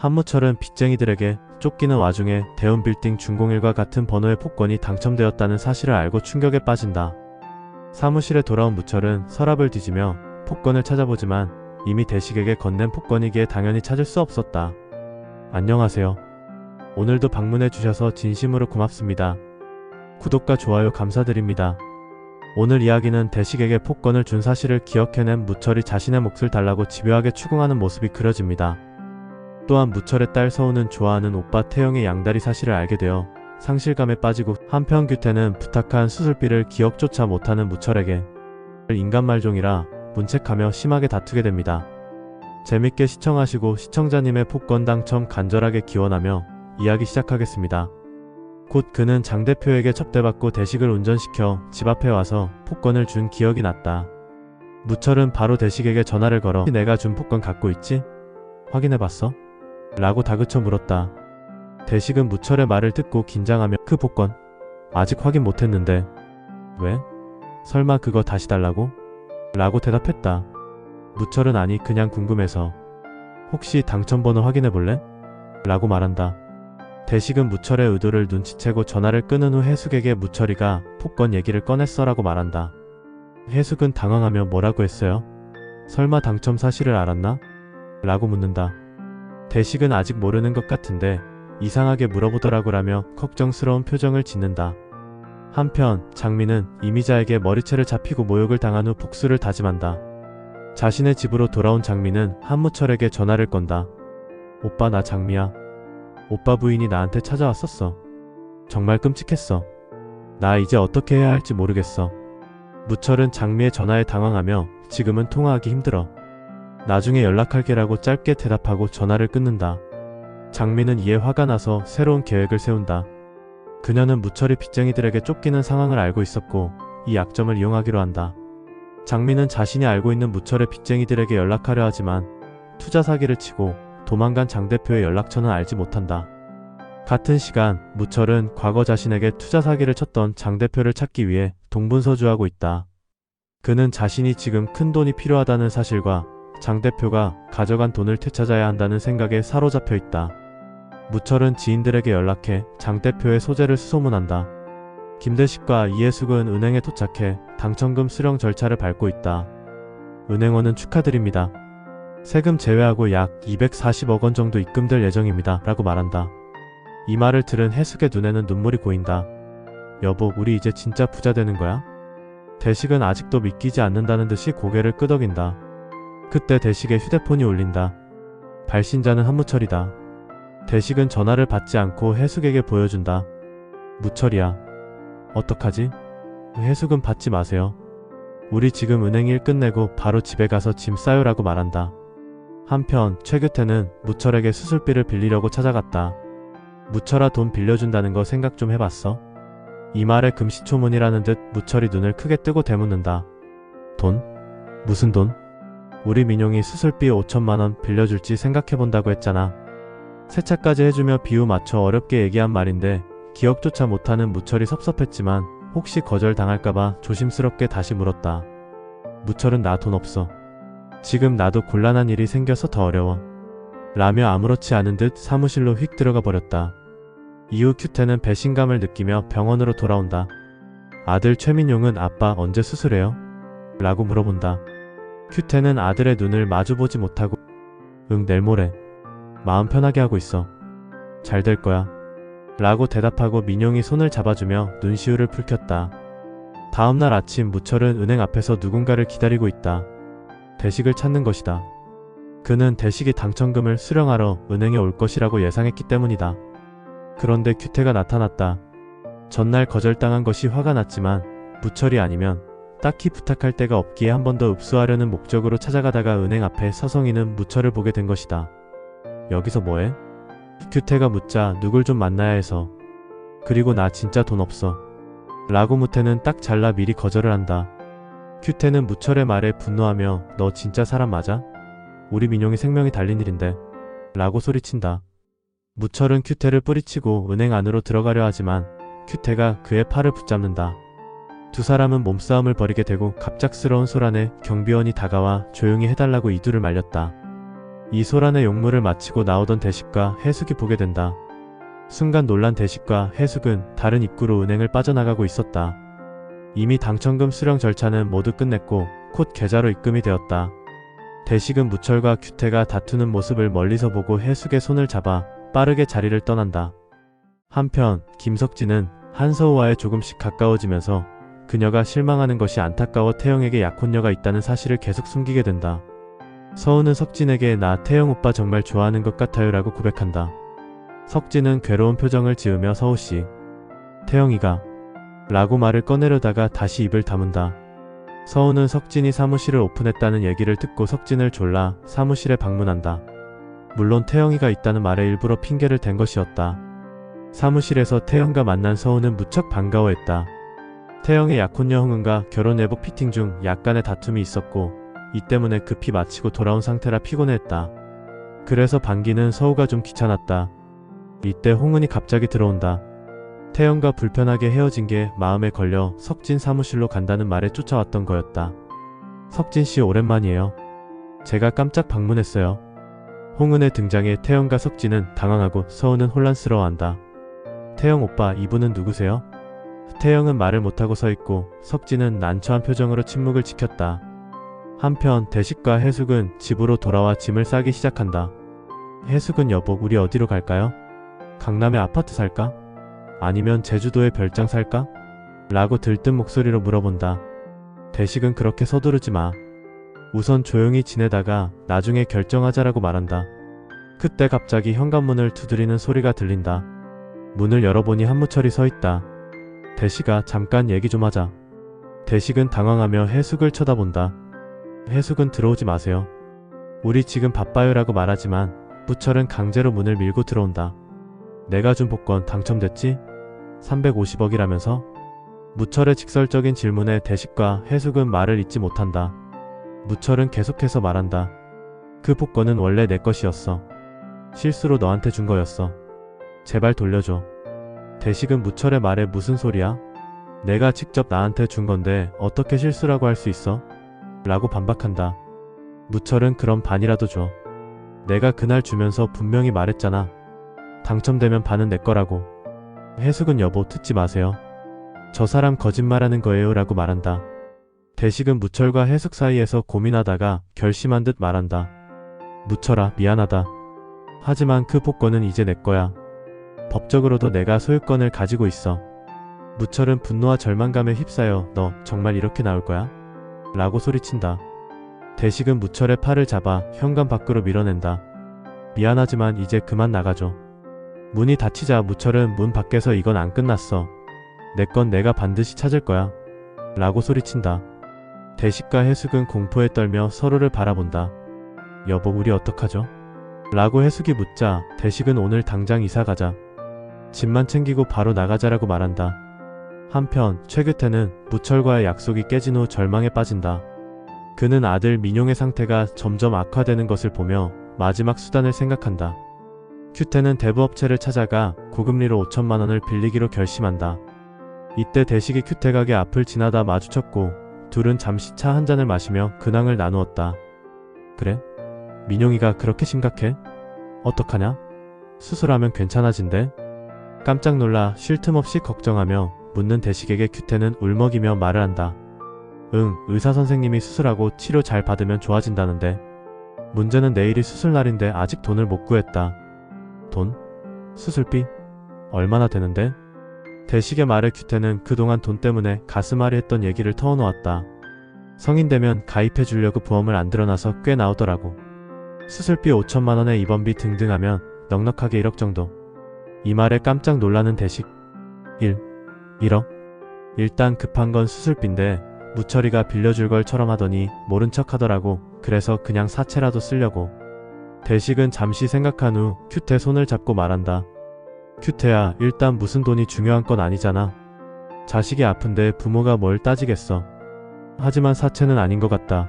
한무철은 빚쟁이들에게 쫓기는 와중에 대운빌딩 준공일과 같은 번호의 복권이 당첨되었다는 사실을 알고 충격에 빠진다. 사무실에 돌아온 무철은 서랍을 뒤지며 복권을 찾아보지만 이미 대식에게 건넨 복권이기에 당연히 찾을 수 없었다. 안녕하세요. 오늘도 방문해 주셔서 진심으로 고맙습니다. 구독과 좋아요 감사드립니다. 오늘 이야기는 대식에게 복권을 준 사실을 기억해낸 무철이 자신의 몫을 달라고 집요하게 추궁하는 모습이 그려집니다. 또한 무철의 딸 서우는 좋아하는 오빠 태영의 양다리 사실을 알게 되어 상실감에 빠지고, 한편 규태는 부탁한 수술비를 기억조차 못하는 무철에게 인간 말종이라 문책하며 심하게 다투게 됩니다. 재밌게 시청하시고 시청자님의 복권 당첨 간절하게 기원하며 이야기 시작하겠습니다. 곧 그는 장 대표에게 접대받고 대식을 운전시켜 집 앞에 와서 복권을 준 기억이 났다. 무철은 바로 대식에게 전화를 걸어 내가 준 복권 갖고 있지? 확인해봤어? 라고 다그쳐 물었다. 대식은 무철의 말을 듣고 긴장하며 그 복권? 아직 확인 못했는데. 왜? 설마 그거 다시 달라고? 라고 대답했다. 무철은 아니 그냥 궁금해서. 혹시 당첨번호 확인해볼래? 라고 말한다. 대식은 무철의 의도를 눈치채고 전화를 끊은 후 해숙에게 무철이가 복권 얘기를 꺼냈어 라고 말한다. 해숙은 당황하며 뭐라고 했어요? 설마 당첨 사실을 알았나? 라고 묻는다. 대식은 아직 모르는 것 같은데 이상하게 물어보더라고라며 걱정스러운 표정을 짓는다. 한편 장미는 이미자에게 머리채를 잡히고 모욕을 당한 후 복수를 다짐한다. 자신의 집으로 돌아온 장미는 한무철에게 전화를 건다. 오빠 나 장미야. 오빠 부인이 나한테 찾아왔었어. 정말 끔찍했어. 나 이제 어떻게 해야 할지 모르겠어. 무철은 장미의 전화에 당황하며 지금은 통화하기 힘들어. 나중에 연락할게라고 짧게 대답하고 전화를 끊는다. 장미는 이에 화가 나서 새로운 계획을 세운다. 그녀는 무철이 빚쟁이들에게 쫓기는 상황을 알고 있었고 이 약점을 이용하기로 한다. 장미는 자신이 알고 있는 무철의 빚쟁이들에게 연락하려 하지만 투자 사기를 치고 도망간 장 대표의 연락처는 알지 못한다. 같은 시간 무철은 과거 자신에게 투자 사기를 쳤던 장 대표를 찾기 위해 동분서주하고 있다. 그는 자신이 지금 큰 돈이 필요하다는 사실과 장 대표가 가져간 돈을 되찾아야 한다는 생각에 사로잡혀 있다. 무철은 지인들에게 연락해 장 대표의 소재를 수소문한다. 김대식과 이해숙은 은행에 도착해 당첨금 수령 절차를 밟고 있다. 은행원은 축하드립니다. 세금 제외하고 약 240억 원 정도 입금될 예정입니다. 라고 말한다. 이 말을 들은 해숙의 눈에는 눈물이 고인다. 여보, 우리 이제 진짜 부자 되는 거야? 대식은 아직도 믿기지 않는다는 듯이 고개를 끄덕인다. 그때 대식의 휴대폰이 울린다. 발신자는 한무철이다. 대식은 전화를 받지 않고 해숙에게 보여준다. 무철이야. 어떡하지? 해숙은 받지 마세요. 우리 지금 은행 일 끝내고 바로 집에 가서 짐 싸요 라고 말한다. 한편 최규태는 무철에게 수술비를 빌리려고 찾아갔다. 무철아 돈 빌려준다는 거 생각 좀 해봤어? 이 말에 금시초문이라는 듯 무철이 눈을 크게 뜨고 대묻는다. 돈? 무슨 돈? 우리 민용이 수술비 5천만원 빌려줄지 생각해본다고 했잖아. 세차까지 해주며 비유 맞춰 어렵게 얘기한 말인데 기억조차 못하는 무철이 섭섭했지만 혹시 거절당할까봐 조심스럽게 다시 물었다. 무철은 나 돈 없어. 지금 나도 곤란한 일이 생겨서 더 어려워. 라며 아무렇지 않은 듯 사무실로 휙 들어가 버렸다. 이후 규태는 배신감을 느끼며 병원으로 돌아온다. 아들 최민용은 아빠 언제 수술해요? 라고 물어본다. 규태는 아들의 눈을 마주보지 못하고 응 내일 모레. 마음 편하게 하고 있어. 잘 될 거야. 라고 대답하고 민용이 손을 잡아주며 눈시울을 붉혔다. 다음날 아침 무철은 은행 앞에서 누군가를 기다리고 있다. 대식을 찾는 것이다. 그는 대식이 당첨금을 수령하러 은행에 올 것이라고 예상했기 때문이다. 그런데 규태가 나타났다. 전날 거절당한 것이 화가 났지만 무철이 아니면 딱히 부탁할 데가 없기에 한 번 더 읍수하려는 목적으로 찾아가다가 은행 앞에 서성이는 무철을 보게 된 것이다. 여기서 뭐해? 규태가 묻자 누굴 좀 만나야 해서. 그리고 나 진짜 돈 없어. 라고 무태는 딱 잘라 미리 거절을 한다. 규태는 무철의 말에 분노하며 너 진짜 사람 맞아? 우리 민용이 생명이 달린 일인데. 라고 소리친다. 무철은 규태를 뿌리치고 은행 안으로 들어가려 하지만 규태가 그의 팔을 붙잡는다. 두 사람은 몸싸움을 벌이게 되고 갑작스러운 소란에 경비원이 다가와 조용히 해달라고 이두를 말렸다. 이 소란의 용무를 마치고 나오던 대식과 해숙이 보게 된다. 순간 놀란 대식과 해숙은 다른 입구로 은행을 빠져나가고 있었다. 이미 당첨금 수령 절차는 모두 끝냈고 곧 계좌로 입금이 되었다. 대식은 무철과 규태가 다투는 모습을 멀리서 보고 해숙의 손을 잡아 빠르게 자리를 떠난다. 한편 김석진은 한서우와의 조금씩 가까워지면서 그녀가 실망하는 것이 안타까워 태영에게 약혼녀가 있다는 사실을 계속 숨기게 된다. 서우는 석진에게 나 태영 오빠 정말 좋아하는 것 같아요 라고 고백한다. 석진은 괴로운 표정을 지으며 서우씨, 태영이가 라고 말을 꺼내려다가 다시 입을 다문다. 서우는 석진이 사무실을 오픈했다는 얘기를 듣고 석진을 졸라 사무실에 방문한다. 물론 태영이가 있다는 말에 일부러 핑계를 댄 것이었다. 사무실에서 태영과 만난 서우는 무척 반가워했다. 태영의 약혼녀 흥은과 결혼 예복 피팅 중 약간의 다툼이 있었고 이 때문에 급히 마치고 돌아온 상태라 피곤해했다. 그래서 반기는 서우가 좀 귀찮았다. 이때 홍은이 갑자기 들어온다. 태영과 불편하게 헤어진 게 마음에 걸려 석진 사무실로 간다는 말에 쫓아왔던 거였다. 석진씨 오랜만이에요. 제가 깜짝 방문했어요. 홍은의 등장에 태영과 석진은 당황하고 서우는 혼란스러워한다. 태영 오빠 이분은 누구세요? 태영은 말을 못하고 서있고 석진은 난처한 표정으로 침묵을 지켰다. 한편 대식과 해숙은 집으로 돌아와 짐을 싸기 시작한다. 해숙은 여보 우리 어디로 갈까요? 강남에 아파트 살까? 아니면 제주도에 별장 살까? 라고 들뜬 목소리로 물어본다. 대식은 그렇게 서두르지 마. 우선 조용히 지내다가 나중에 결정하자라고 말한다. 그때 갑자기 현관문을 두드리는 소리가 들린다. 문을 열어보니 한무철이 서있다. 대식아 잠깐 얘기 좀 하자. 대식은 당황하며 해숙을 쳐다본다. 해숙은 들어오지 마세요. 우리 지금 바빠요 라고 말하지만 무철은 강제로 문을 밀고 들어온다. 내가 준 복권 당첨됐지? 350억이라면서? 무철의 직설적인 질문에 대식과 해숙은 말을 잇지 못한다. 무철은 계속해서 말한다. 그 복권은 원래 내 것이었어. 실수로 너한테 준 거였어. 제발 돌려줘. 대식은 무철의 말에 무슨 소리야? 내가 직접 나한테 준 건데 어떻게 실수라고 할 수 있어? 라고 반박한다. 무철은 그럼 반이라도 줘. 내가 그날 주면서 분명히 말했잖아. 당첨되면 반은 내 거라고. 해숙은 여보 듣지 마세요. 저 사람 거짓말하는 거예요 라고 말한다. 대식은 무철과 해숙 사이에서 고민하다가 결심한 듯 말한다. 무철아 미안하다. 하지만 그 복권은 이제 내 거야. 법적으로도 내가 소유권을 가지고 있어. 무철은 분노와 절망감에 휩싸여 너 정말 이렇게 나올 거야? 라고 소리친다. 대식은 무철의 팔을 잡아 현관 밖으로 밀어낸다. 미안하지만 이제 그만 나가줘. 문이 닫히자 무철은 문 밖에서 이건 안 끝났어. 내 건 내가 반드시 찾을 거야. 라고 소리친다. 대식과 해숙은 공포에 떨며 서로를 바라본다. 여보 우리 어떡하죠? 라고 해숙이 묻자 대식은 오늘 당장 이사 가자. 짐만 챙기고 바로 나가자라고 말한다. 한편 최규태는 무철과의 약속이 깨진 후 절망에 빠진다. 그는 아들 민용의 상태가 점점 악화되는 것을 보며 마지막 수단을 생각한다. 규태는 대부업체를 찾아가 고금리로 5천만 원을 빌리기로 결심한다. 이때 대식이 규태 가게 앞을 지나다 마주쳤고 둘은 잠시 차 한 잔을 마시며 근황을 나누었다. 그래? 민용이가 그렇게 심각해? 어떡하냐? 수술하면 괜찮아진대? 깜짝 놀라 쉴 틈 없이 걱정하며 묻는 대식에게 규태는 울먹이며 말을 한다. 응, 의사 선생님이 수술하고 치료 잘 받으면 좋아진다는데. 문제는 내일이 수술날인데 아직 돈을 못 구했다. 돈? 수술비? 얼마나 되는데? 대식의 말에 규태는 그동안 돈 때문에 가슴앓이 했던 얘기를 터놓았다. 성인 되면 가입해 주려고 보험을 안 들어놔서 꽤 나오더라고. 수술비 5천만 원에 입원비 등등 하면 넉넉하게 1억 정도. 이 말에 깜짝 놀라는 대식. 1억? 일단 급한 건 수술비인데 무철이가 빌려줄 걸처럼 하더니 모른 척 하더라고. 그래서 그냥 사채라도 쓰려고. 대식은 잠시 생각한 후 규태 손을 잡고 말한다. 규태야 일단 무슨 돈이 중요한 건 아니잖아. 자식이 아픈데 부모가 뭘 따지겠어. 하지만 사채는 아닌 것 같다.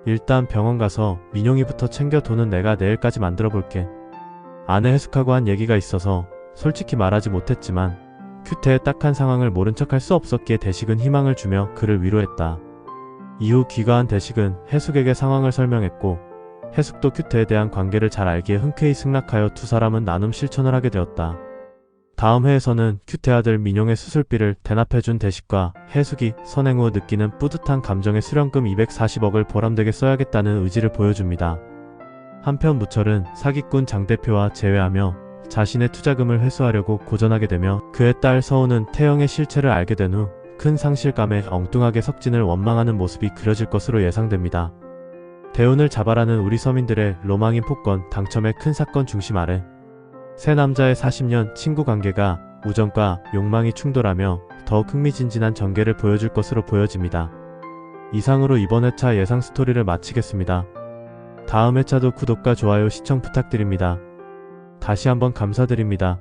일단 병원 가서 민용이부터 챙겨 돈은 내가 내일까지 만들어 볼게. 아내 해숙하고 한 얘기가 있어서 솔직히 말하지 못했지만 규태의 딱한 상황을 모른 척 할 수 없었기에 대식은 희망을 주며 그를 위로했다. 이후 귀가한 대식은 해숙에게 상황을 설명했고 해숙도 큐태에 대한 관계를 잘 알기에 흔쾌히 승낙하여 두 사람은 나눔 실천을 하게 되었다. 다음 회에서는 큐태 아들 민용의 수술비를 대납해준 대식과 해숙이 선행 후 느끼는 뿌듯한 감정에 수령금 240억을 보람되게 써야겠다는 의지를 보여줍니다. 한편 무철은 사기꾼 장 대표와 재회하며 자신의 투자금을 회수하려고 고전하게 되며 그의 딸 서우는 태영의 실체를 알게 된 후 큰 상실감에 엉뚱하게 석진을 원망하는 모습이 그려질 것으로 예상됩니다. 대운을 잡아라는 우리 서민들의 로망인 폭권 당첨의 큰 사건 중심 아래 세 남자의 40년 친구 관계가 우정과 욕망이 충돌하며 더욱 흥미진진한 전개를 보여줄 것으로 보여집니다. 이상으로 이번 회차 예상 스토리를 마치겠습니다. 다음 회차도 구독과 좋아요 시청 부탁드립니다. 다시 한번 감사드립니다.